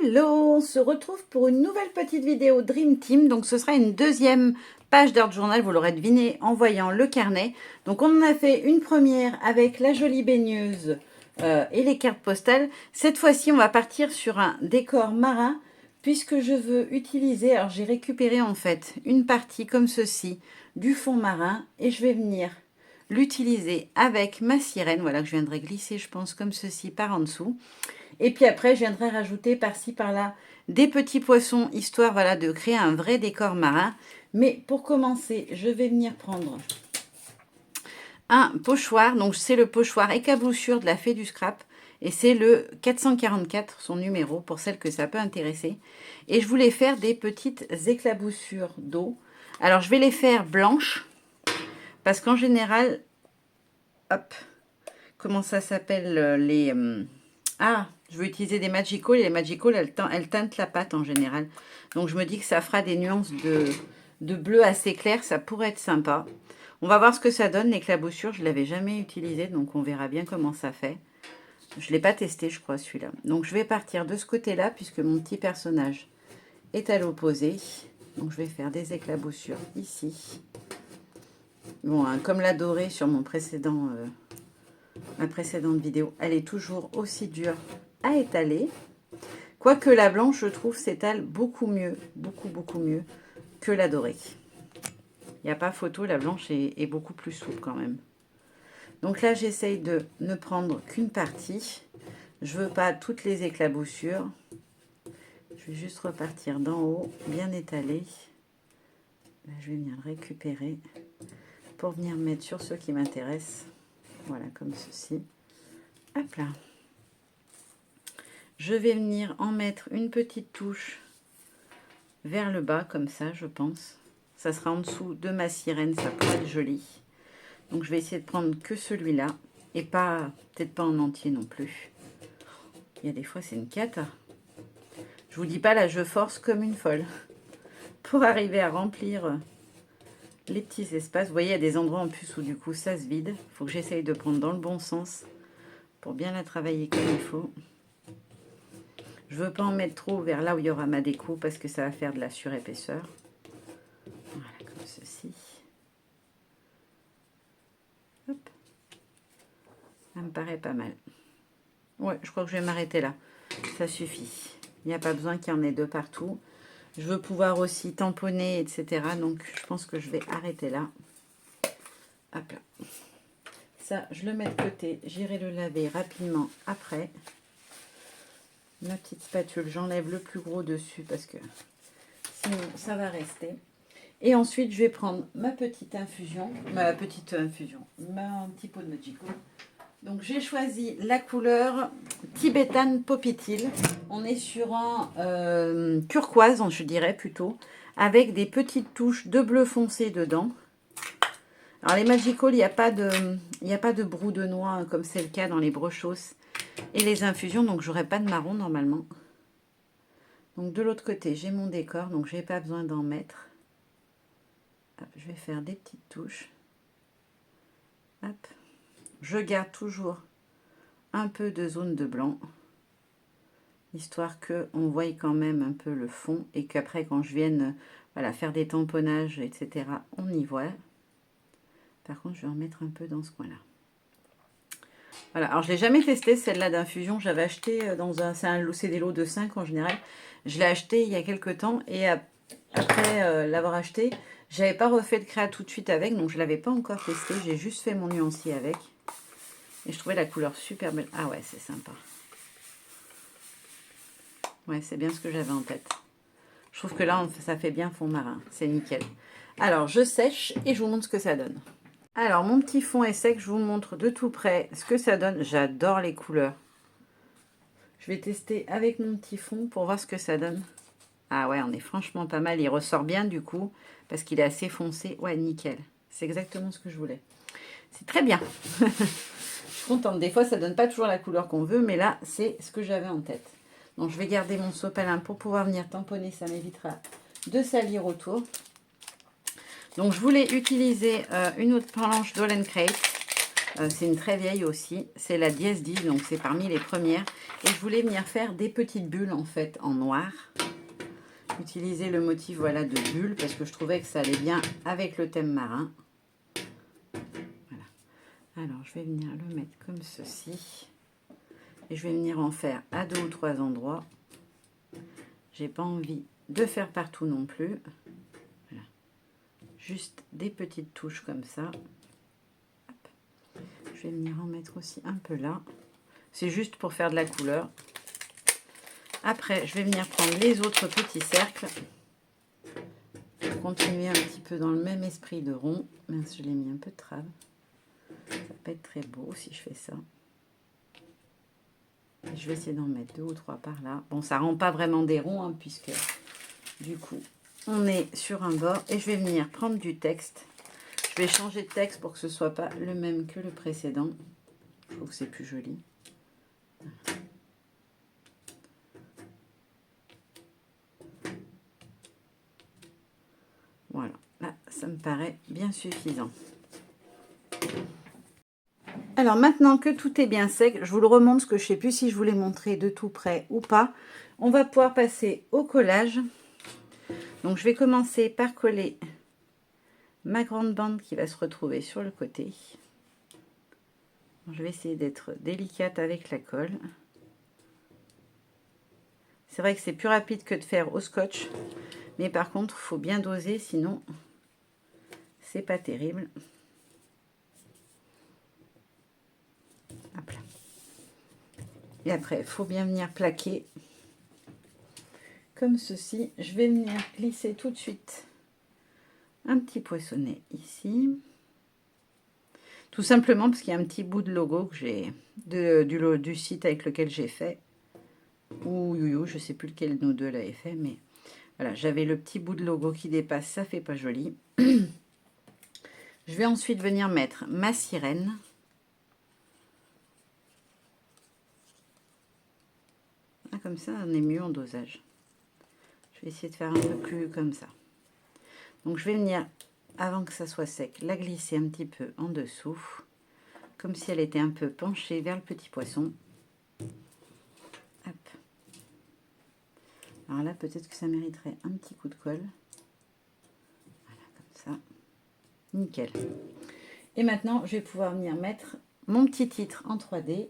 Hello, on se retrouve pour une nouvelle petite vidéo Dream Team. Donc ce sera une deuxième page d'heure de journal, vous l'aurez deviné en voyant le carnet. Donc on en a fait une première avec la jolie baigneuse et les cartes postales. Cette fois-ci, on va partir sur un décor marin puisque je veux utiliser, alors j'ai récupéré en fait une partie comme ceci du fond marin et je vais venir l'utiliser avec ma sirène, voilà que je viendrai glisser je pense comme ceci par en dessous. Et puis après, je viendrai rajouter par-ci, par-là des petits poissons, histoire voilà, de créer un vrai décor marin. Mais pour commencer, je vais venir prendre un pochoir. Donc, c'est le pochoir écaboussure de la Fée du Scrap. Et c'est le 444, son numéro, pour celles que ça peut intéresser. Et je voulais faire des petites éclaboussures d'eau. Alors, je vais les faire blanches. Parce qu'en général, hop, comment ça s'appelle je veux utiliser des Magical et les Magical, elles teintent la pâte en général. Donc je me dis que ça fera des nuances de bleu assez clair, ça pourrait être sympa. On va voir ce que ça donne, l'éclaboussure. Je ne l'avais jamais utilisé, donc on verra bien comment ça fait. Je ne l'ai pas testé, je crois, celui-là. Donc je vais partir de ce côté-là, puisque mon petit personnage est à l'opposé. Donc je vais faire des éclaboussures ici. Bon, hein, comme la dorée sur mon précédent... ma précédente vidéo, elle est toujours aussi dure à étaler. Quoique la blanche, je trouve, s'étale beaucoup mieux, beaucoup mieux que la dorée. Il n'y a pas photo, la blanche est beaucoup plus souple quand même. Donc là, j'essaye de ne prendre qu'une partie. Je ne veux pas toutes les éclaboussures. Je vais juste repartir d'en haut, bien étalé. Là, je vais venir le récupérer pour venir mettre sur ceux qui m'intéressent. Voilà, comme ceci. Hop là. Je vais venir en mettre une petite touche vers le bas, comme ça, je pense. Ça sera en dessous de ma sirène, ça pourrait être joli. Donc, je vais essayer de prendre que celui-là. Et pas, peut-être pas en entier non plus. Il y a des fois, c'est une cata. Je vous dis pas, là, je force comme une folle. Pour arriver à remplir les petits espaces. Vous voyez, il y a des endroits en plus où, du coup, ça se vide. Il faut que j'essaye de prendre dans le bon sens pour bien la travailler comme il faut. Je ne veux pas en mettre trop vers là où il y aura ma déco parce que ça va faire de la surépaisseur. Voilà, comme ceci. Hop. Ça me paraît pas mal. Ouais, je crois que je vais m'arrêter là. Ça suffit. Il n'y a pas besoin qu'il y en ait deux partout. Je veux pouvoir aussi tamponner, etc. Donc, je pense que je vais arrêter là. Hop là. Ça, je le mets de côté. J'irai le laver rapidement après. Ma petite spatule, j'enlève le plus gros dessus parce que sinon ça va rester. Et ensuite, je vais prendre ma petite infusion, mon petit pot de Magico. Donc, j'ai choisi la couleur Tibetan Poppy-Teal. On est sur un turquoise, je dirais plutôt, avec des petites touches de bleu foncé dedans. Alors, les Magical, il n'y a pas de brou de noix hein, comme c'est le cas dans les brochos et les infusions, donc j'aurai pas de marron normalement. Donc de l'autre côté, j'ai mon décor, donc je n'ai pas besoin d'en mettre. Hop, je vais faire des petites touches. Hop. Je garde toujours un peu de zone de blanc, histoire qu'on voie quand même un peu le fond et qu'après quand je vienne voilà, faire des tamponnages, etc., on y voit. Par contre, je vais en mettre un peu dans ce coin-là. Voilà, alors je ne l'ai jamais testé celle-là d'infusion, j'avais acheté dans c'est des lots de 5 en général. Je l'ai acheté il y a quelques temps et après l'avoir acheté, j'avais pas refait de créa tout de suite avec, donc je ne l'avais pas encore testé, j'ai juste fait mon nuancier avec. Et je trouvais la couleur super belle. Ah ouais, c'est sympa. Ouais, c'est bien ce que j'avais en tête. Je trouve que là, ça fait bien fond marin, c'est nickel. Alors, je sèche et je vous montre ce que ça donne. Alors, mon petit fond est sec, je vous montre de tout près ce que ça donne. J'adore les couleurs. Je vais tester avec mon petit fond pour voir ce que ça donne. Ah ouais, on est franchement pas mal. Il ressort bien du coup, parce qu'il est assez foncé. Ouais, nickel. C'est exactement ce que je voulais. C'est très bien. Je suis contente. Des fois, ça donne pas toujours la couleur qu'on veut, mais là, c'est ce que j'avais en tête. Donc, je vais garder mon sopalin pour pouvoir venir tamponner. Ça m'évitera de salir autour. Donc, je voulais utiliser une autre planche d'All & Crate. C'est une très vieille aussi. C'est la Dièse 10, donc c'est parmi les premières. Et je voulais venir faire des petites bulles en fait en noir. Utiliser le motif voilà, de bulles parce que je trouvais que ça allait bien avec le thème marin. Voilà. Alors je vais venir le mettre comme ceci. Et je vais venir en faire à 2 ou 3 endroits. J'ai pas envie de faire partout non plus. Voilà. Juste des petites touches comme ça. Je vais venir en mettre aussi un peu là. C'est juste pour faire de la couleur. Après, je vais venir prendre les autres petits cercles. Pour continuer un petit peu dans le même esprit de rond. Mince, je l'ai mis un peu de trave. Ça va pas être très beau si je fais ça. Et je vais essayer d'en mettre 2 ou 3 par là. Bon, ça rend pas vraiment des ronds, hein, puisque du coup, on est sur un bord. Et je vais venir prendre du texte. Je vais changer de texte pour que ce soit pas le même que le précédent. Je trouve que c'est plus joli. Voilà, là, ça me paraît bien suffisant. Alors maintenant que tout est bien sec, je vous le remonte parce que je ne sais plus si je vous l'ai montré de tout près ou pas. On va pouvoir passer au collage. Donc je vais commencer par coller ma grande bande qui va se retrouver sur le côté. Je vais essayer d'être délicate avec la colle. C'est vrai que c'est plus rapide que de faire au scotch. Mais par contre, il faut bien doser, sinon c'est pas terrible. Hop là. Et après, il faut bien venir plaquer comme ceci. Je vais venir glisser tout de suite un petit poinçonnet ici. Tout simplement parce qu'il y a un petit bout de logo que j'ai du site avec lequel j'ai fait. Ou Youyou, je ne sais plus lequel de nous deux l'avait fait, mais voilà, j'avais le petit bout de logo qui dépasse, ça fait pas joli. Je vais ensuite venir mettre ma sirène. Ah, comme ça, on est mieux en dosage. Je vais essayer de faire un peu plus comme ça. Donc je vais venir, avant que ça soit sec, la glisser un petit peu en dessous, comme si elle était un peu penchée vers le petit poisson. Hop. Alors là, peut-être que ça mériterait un petit coup de colle. Voilà, comme ça. Nickel. Et maintenant, je vais pouvoir venir mettre mon petit titre en 3D.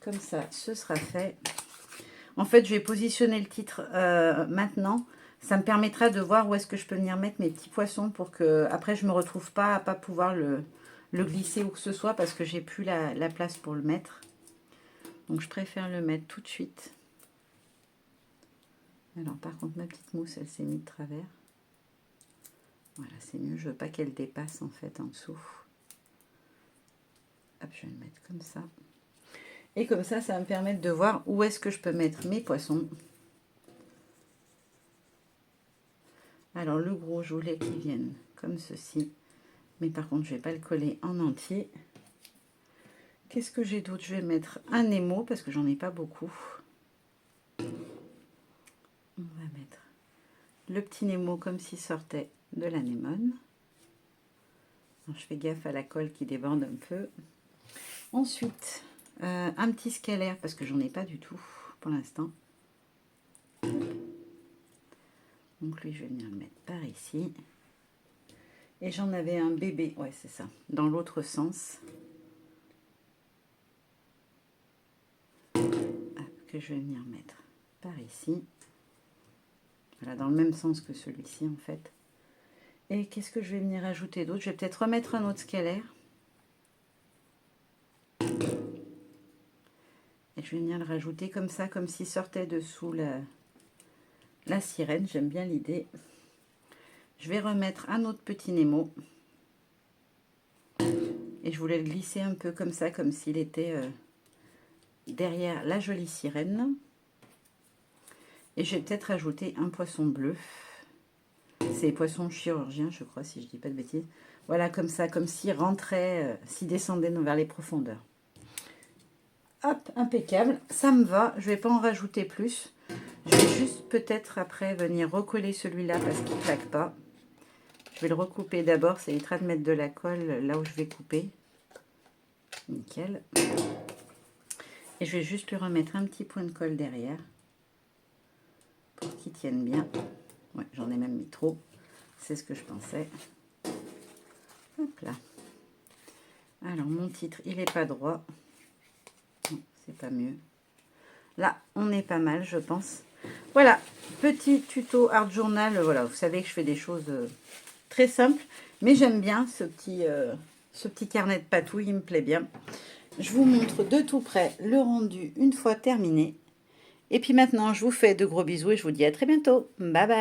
Comme ça, ce sera fait. En fait, je vais positionner le titre maintenant. Ça me permettra de voir où est-ce que je peux venir mettre mes petits poissons pour que après je ne me retrouve pas à pas pouvoir le glisser où que ce soit parce que j'ai plus la place pour le mettre. Donc je préfère le mettre tout de suite. Alors par contre ma petite mousse elle s'est mise de travers. Voilà, c'est mieux, je veux pas qu'elle dépasse en fait en dessous. Hop, je vais le mettre comme ça. Et comme ça, ça va me permettre de voir où est-ce que je peux mettre mes poissons. Alors le gros, je voulais qu'il vienne comme ceci. Mais par contre, je ne vais pas le coller en entier. Qu'est-ce que j'ai d'autre? Je vais mettre un Nemo parce que j'en ai pas beaucoup. On va mettre le petit Nemo comme s'il sortait de l'anémone. Je fais gaffe à la colle qui déborde un peu. Ensuite, un petit scalaire parce que j'en ai pas du tout pour l'instant. Donc lui, je vais venir le mettre par ici. Et j'en avais un bébé, ouais c'est ça, dans l'autre sens. Que je vais venir mettre par ici. Voilà, dans le même sens que celui-ci en fait. Et qu'est-ce que je vais venir ajouter d'autre? Je vais peut-être remettre un autre scalaire. Et je vais venir le rajouter comme ça, comme s'il sortait dessous la sirène. J'aime bien l'idée. Je vais remettre un autre petit Nemo. Et je voulais le glisser un peu comme ça, comme s'il était derrière la jolie sirène. Et je vais peut-être ajouter un poisson bleu. C'est poisson chirurgien, je crois, si je ne dis pas de bêtises. Voilà, comme ça, comme s'il rentrait, s'il descendait vers les profondeurs. Hop, impeccable, ça me va. Je ne vais pas en rajouter plus. Je vais juste peut-être après venir recoller celui-là parce qu'il ne claque pas. Je vais le recouper d'abord, ça évitera de mettre de la colle là où je vais couper. Nickel. Et je vais juste lui remettre un petit point de colle derrière pour qu'il tienne bien. Ouais, j'en ai même mis trop. C'est ce que je pensais. Hop là. Alors, mon titre, il n'est pas droit. C'est pas mieux. Là, on est pas mal, je pense. Voilà, petit tuto art journal. Voilà, vous savez que je fais des choses très simples. Mais j'aime bien ce petit carnet de patouille, il me plaît bien. Je vous montre de tout près le rendu une fois terminé. Et puis maintenant, je vous fais de gros bisous et je vous dis à très bientôt. Bye bye!